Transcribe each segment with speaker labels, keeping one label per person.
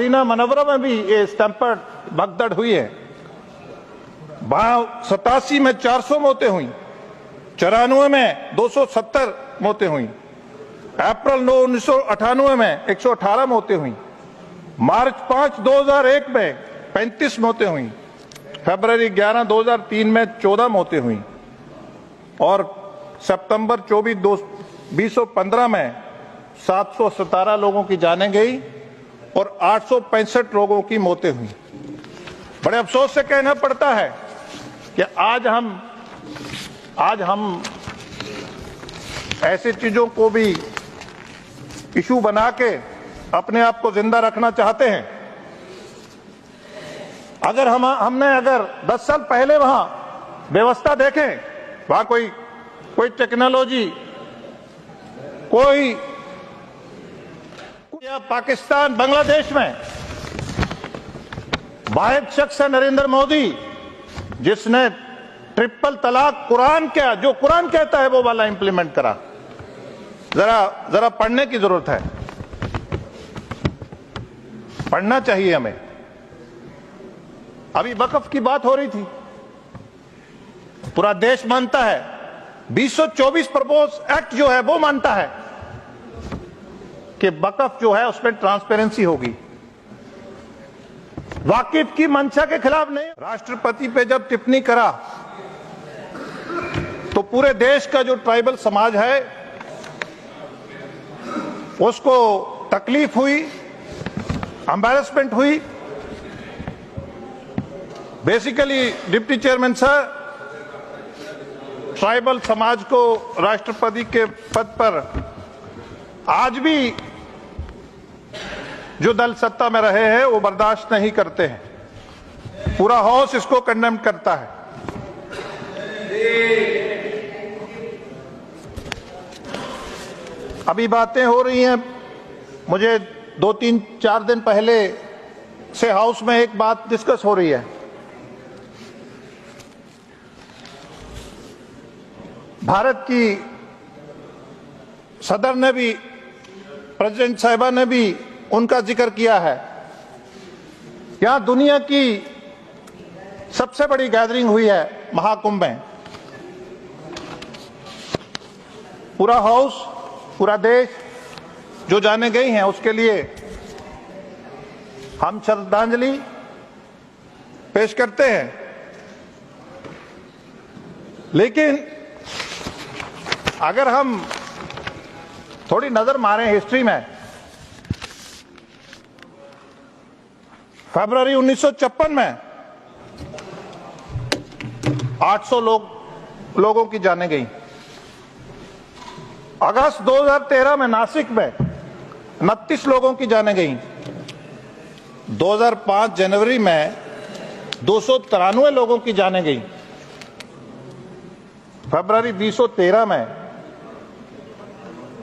Speaker 1: Medina मनव्वरा में भी ये स्टैम्पर्ड भगदड़ हुई है। वहां 87 में 400 मौतें हुई, 94 में 270 मौतें हुई, अप्रैल 9 1998 में 118 मौतें हुई, मार्च 5 2001 में 35 मौतें हुई, फरवरी 11 2003 में 14 मौतें हुई और सितंबर 24 2015 में 717 लोगों की जानें गई और 865 लोगों की मौतें हुई। बड़े अफसोस से कहना पड़ता है कि आज हम ऐसी चीजों को भी इशू बना के अपने आप को जिंदा रखना चाहते हैं। अगर हमने 10 साल पहले वहां व्यवस्था देखें, वहां कोई टेक्नोलॉजी, कोई या पाकिस्तान बांग्लादेश में वाहिद शख्स है नरेंद्र मोदी, जिसने ट्रिपल तलाक जो कुरान कहता है वो वाला इंप्लीमेंट करा। जरा पढ़ने की जरूरत है, पढ़ना चाहिए हमें। अभी वक्फ की बात हो रही थी, पूरा देश मानता है, 224 प्रपोज एक्ट जो है वो मानता है कि वक्फ जो है उसमें ट्रांसपेरेंसी होगी। वाकिफ की मंशा के खिलाफ नहीं। राष्ट्रपति पे जब टिप्पणी करा तो पूरे देश का जो ट्राइबल समाज है उसको तकलीफ हुई, एम्बैरेसमेंट हुई। Basically deputy chairman sir, tribal समाज को राष्ट्रपति के पद पर आज भी जो दल सत्ता में रहे हैं वो बर्दाश्त नहीं करते हैं। पूरा हाउस इसको कंडेम करता है। अभी बातें हो रही हैं, मुझे 2-3-4 दिन पहले से हाउस में एक बात डिस्कस हो रही है। भारत की सदर ने भी, प्रेसिडेंट साहिबा ने भी उनका जिक्र किया है। यहां दुनिया की सबसे बड़ी गैदरिंग हुई है महाकुंभ में। पूरा हाउस, पूरा देश जो जाने गई हैं उसके लिए हम श्रद्धांजलि पेश करते हैं। लेकिन अगर हम थोड़ी नजर मारें हिस्ट्री में, फरवरी 1956 में 800 लोगों की जानें गई। अगस्त 2013 में नासिक में 29 लोगों की जानें गई। 2005 जनवरी में 293 लोगों की जानें गई। फरवरी 2013 में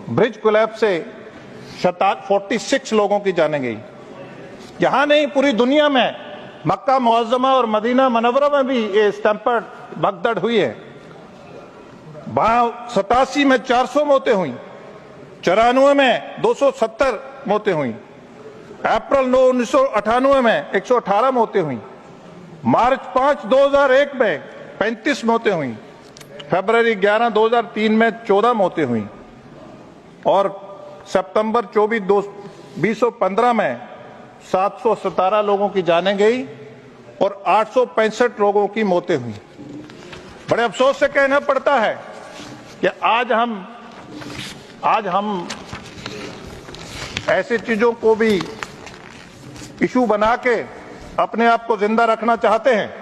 Speaker 1: ब्रिज कोलैप्स से 46 लोगों की जानें गई। यहां नहीं, पूरी दुनिया में मक्का मुअज्जमा और मदीना मनव्वरा में भी ये स्टैम्पर्ड भगदड़ हुई है। वहां 87 में 400 मौतें हुई, 94 में 270 मौतें हुई, अप्रैल 9 1998 में 118 मौतें हुई, मार्च 5 2001 में 35 मौतें हुई, फरवरी 11 2003 में 14 मौतें हुई और सितंबर 24 2015 में 717 लोगों की जानें गई और 865 लोगों की मौतें हुई। बड़े अफसोस से कहना पड़ता है कि आज हम ऐसी चीजों को भी इशू बना के अपने आप को जिंदा रखना चाहते हैं।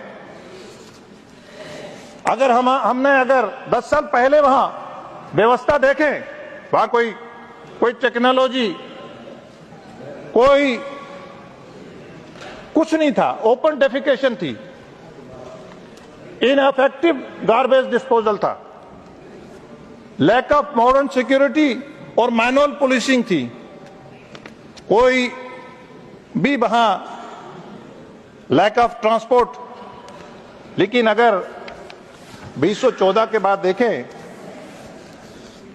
Speaker 1: अगर हमने 10 साल पहले वहां व्यवस्था देखें, वहां कोई टेक्नोलॉजी, कुछ नहीं था, ओपन डेफिकेशन थी, इनएफेक्टिव गार्बेज डिस्पोजल था, लैक ऑफ मॉडर्न सिक्योरिटी और मैनुअल पुलिसिंग थी। कोई भी वहां लैक ऑफ ट्रांसपोर्ट। लेकिन अगर 2014 के बाद देखें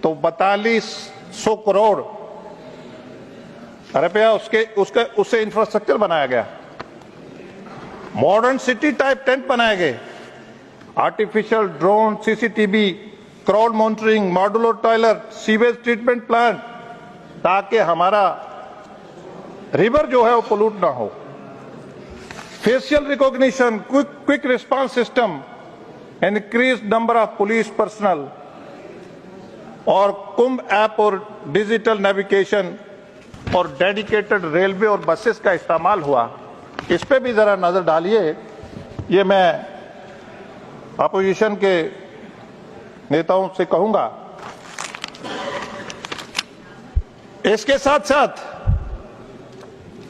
Speaker 1: तो 4200 करोड़ अरे भैया उससे इंफ्रास्ट्रक्चर बनाया गया, मॉडर्न सिटी टाइप टेंट बनाए गए, artificial drone, CCTV, crowd monitoring, modular toilet, sewage treatment plant, ताकि हमारा रिवर जो है वो पोल्यूट ना हो। Facial recognition, quick response system, increase number of police personal, और कुंभ ऐप और डिजिटल नेविगेशन और डेडिकेटेड रेलवे और बसेस का इस्तेमाल हुआ। इस पे भी जरा नजर डालिए। ये मैं अपोजिशन के नेताओं से कहूंगा। इसके साथ साथ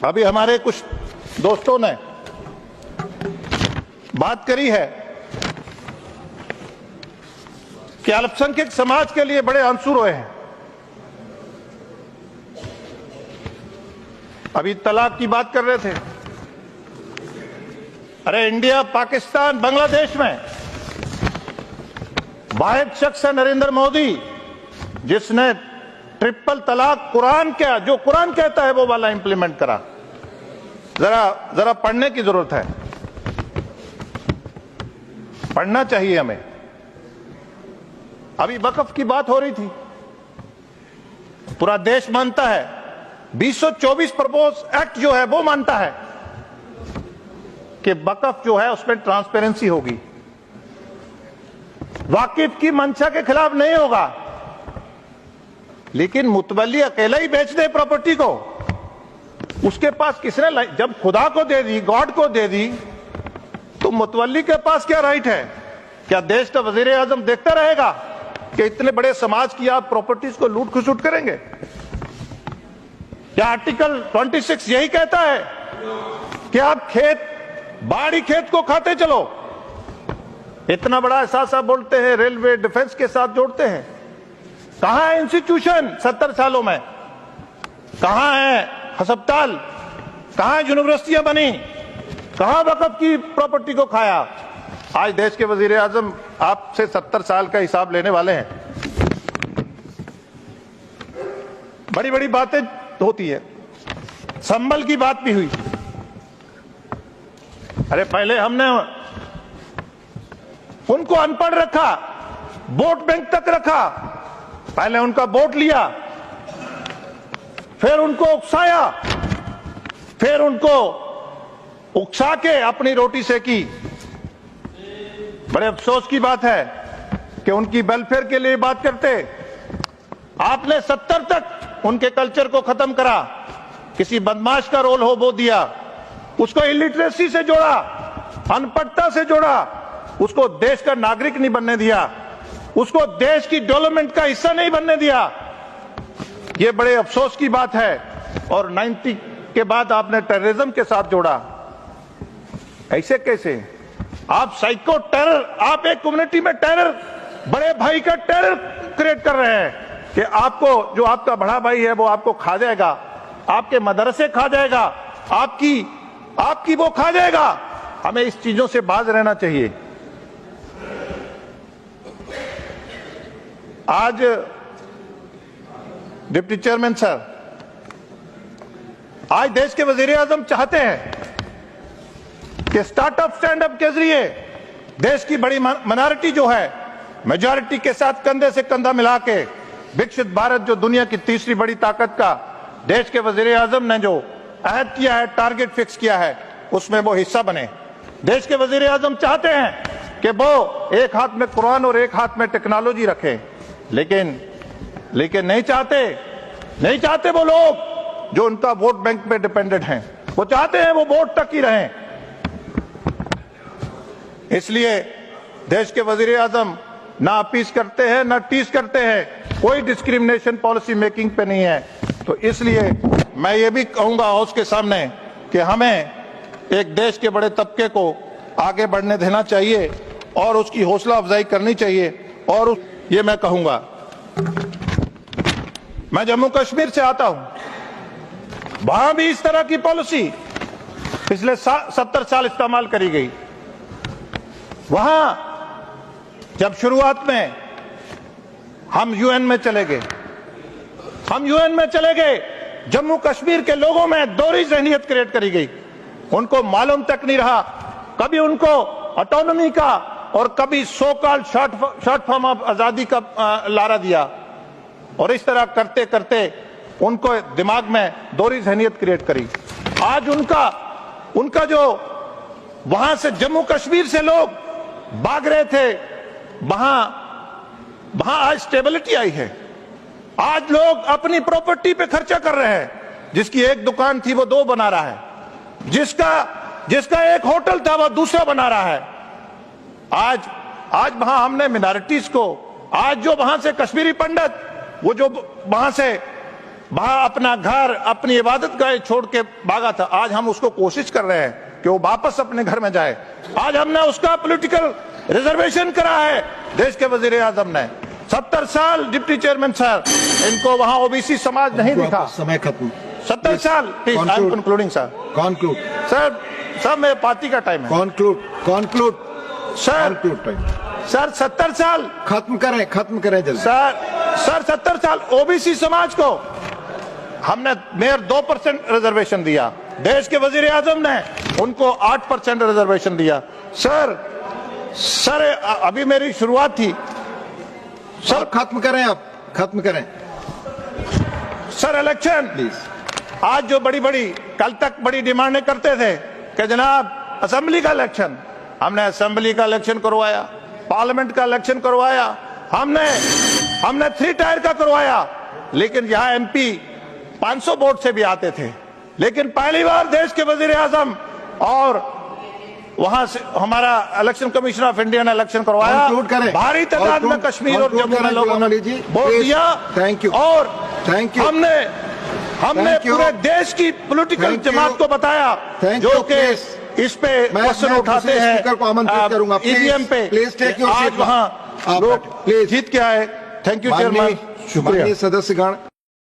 Speaker 1: अभी हमारे कुछ दोस्तों ने बात करी है कि अल्पसंख्यक समाज के लिए बड़े आंसू रोए हैं। अभी तलाक की बात कर रहे थे। अरे इंडिया, पाकिस्तान, बांग्लादेश में वाहिद शख्स है नरेंद्र मोदी जिसने ट्रिपल तलाक जो कुरान कहता है वो वाला इंप्लीमेंट करा। जरा पढ़ने की जरूरत है, पढ़ना चाहिए हमें। अभी वक्फ की बात हो रही थी, पूरा देश मानता है 224 प्रपोज एक्ट जो है वो मानता है कि वक्फ जो है उसमें ट्रांसपेरेंसी होगी, वाकिफ की मंशा के खिलाफ नहीं होगा। लेकिन मुतवल्ली अकेला ही बेच दे प्रॉपर्टी को, उसके पास किसने, जब खुदा को दे दी, गॉड को दे दी, तो मुतवल्ली के पास क्या राइट है? क्या देश का वजीर आजम देखता रहेगा कि इतने बड़े समाज की आप प्रॉपर्टीज को लूट खसुट करेंगे? क्या आर्टिकल 26 यही कहता है कि आप बाड़ी खेत को खाते चलो? इतना बड़ा एहसास आप बोलते हैं, रेलवे डिफेंस के साथ जोड़ते हैं। कहां है इंस्टीट्यूशन 70 सालों में? कहां है अस्पताल? कहां यूनिवर्सिटियां बनी? कहां वक्फ की प्रॉपर्टी को खाया? आज देश के वजीर आजम आपसे 70 साल का हिसाब लेने वाले हैं। बड़ी बड़ी बातें होती है। संबल की बात भी हुई। अरे पहले हमने उनको अनपढ़ रखा, वोट बैंक तक रखा, पहले उनका वोट लिया, फिर उनको उकसाया, फिर उनको उकसा के अपनी रोटी सेकी। बड़े अफसोस की बात है कि उनकी वेलफेयर के लिए बात करते आपने 70 तक उनके कल्चर को खत्म करा। किसी बदमाश का रोल हो वो दिया, उसको इलिटरेसी से जोड़ा, अनपढ़ता से जोड़ा, उसको देश का नागरिक नहीं बनने दिया, उसको देश की डेवलपमेंट का हिस्सा नहीं बनने दिया। ये बड़े अफसोस की बात है। और 90 के बाद आपने टेररिज्म के साथ जोड़ा। ऐसे कैसे? आप साइको टेरर, आप एक कम्युनिटी में टेरर, बड़े भाई का टेरर क्रिएट कर रहे हैं कि आपको, जो आपका बड़ा भाई है वो आपको खा जाएगा, आपके मदरसे खा जाएगा, आपकी वो खा जाएगा। हमें इस चीजों से बाज रहना चाहिए। आज डिप्टी चेयरमैन सर, आज देश के वजीर आजम चाहते हैं कि स्टार्टअप स्टैंड अप के जरिए देश की बड़ी माइनॉरिटी जो है मेजॉरिटी के साथ कंधे से कंधा मिला के विकसित भारत, जो दुनिया की तीसरी बड़ी ताकत का देश के वजीर आजम ने जो अहद किया है, टारगेट फिक्स किया है, उसमें वो हिस्सा बने। देश के वजीर आजम चाहते हैं कि वो एक हाथ में कुरान और एक हाथ में टेक्नोलॉजी रखें, लेकिन नहीं चाहते वो लोग जो उनका वोट बैंक पे डिपेंडेंट हैं। वो चाहते हैं वो वोट तक ही रहें। इसलिए देश के वजीर आजम ना अपीस करते हैं ना टीस करते हैं, कोई डिस्क्रिमिनेशन पॉलिसी मेकिंग पे नहीं है। तो इसलिए मैं ये भी कहूंगा हाउस के सामने कि हमें एक देश के बड़े तबके को आगे बढ़ने देना चाहिए और उसकी हौसला अफजाई करनी चाहिए। और ये मैं कहूंगा, मैं जम्मू कश्मीर से आता हूं, वहां भी इस तरह की पॉलिसी पिछले 70 साल इस्तेमाल करी गई। वहां जब शुरुआत में हम यूएन में चले गए, जम्मू कश्मीर के लोगों में दोहरी ज़हनियत क्रिएट करी गई। उनको मालूम तक नहीं रहा, कभी उनको ऑटोनॉमी का और कभी so called short form of आजादी का लारा दिया, और इस तरह करते करते उनको दिमाग में दोहरी ज़हनियत क्रिएट करी। आज उनका जो वहां से जम्मू कश्मीर से लोग भाग रहे थे, वहां आज स्टेबिलिटी आई है। आज लोग अपनी प्रॉपर्टी पे खर्चा कर रहे हैं। जिसकी एक दुकान थी वो 2 बना रहा है, जिसका एक होटल था वो दूसरा बना रहा है। आज वहां हमने मिनॉरिटीज को, आज जो वहां से कश्मीरी पंडित वो जो वहां अपना घर अपनी इबादत गाह छोड़ के भागा था, आज हम उसको कोशिश कर रहे हैं कि वो वापस अपने घर में जाए। आज हमने उसका पॉलिटिकल रिजर्वेशन करा है देश के वजीर आजम ने। 70 साल डिप्टी चेयरमैन सर, इनको वहां ओबीसी समाज नहीं दिखा।
Speaker 2: समय खत्म।
Speaker 1: 70 साल। Please I am concluding sir.
Speaker 2: Conclude
Speaker 1: sir मेरे पार्टी का टाइम है।
Speaker 2: Conclude
Speaker 1: sir. सर 70 साल
Speaker 2: खत्म करें जल्दी।
Speaker 1: सर 70 साल ओबीसी समाज को हमने मेयर 2% रिजर्वेशन दिया, देश के वजीर आजम ने उनको 8% रिजर्वेशन दिया। सर अभी मेरी शुरुआत थी सर।
Speaker 2: खत्म करें
Speaker 1: सर इलेक्शन
Speaker 2: प्लीज।
Speaker 1: आज जो बड़ी कल तक बड़ी डिमांडें करते थे कि जनाब असेंबली का इलेक्शन, हमने असेंबली का इलेक्शन करवाया, पार्लियामेंट का इलेक्शन करवाया, हमने 3 टायर का करवाया, लेकिन यहां एमपी 500 वोट से भी आते थे। लेकिन पहली बार देश के वजीर आजम और वहां से हमारा इलेक्शन कमीशन ऑफ इंडिया ने इलेक्शन करवाया, भारी तादाद में कश्मीर और जम्मू में लोगों ने वोट दिया।
Speaker 2: Thank you.
Speaker 1: और हमने
Speaker 2: Thank you.
Speaker 1: पूरे देश की पॉलिटिकल जमात को बताया जो कि इस पे क्वेश्चन उठाते हैं ईवीएम पे, आज वहां लोग जीत के आए। थैंक यू चेयरमैन, शुक्रिया।
Speaker 2: सदस्यगण।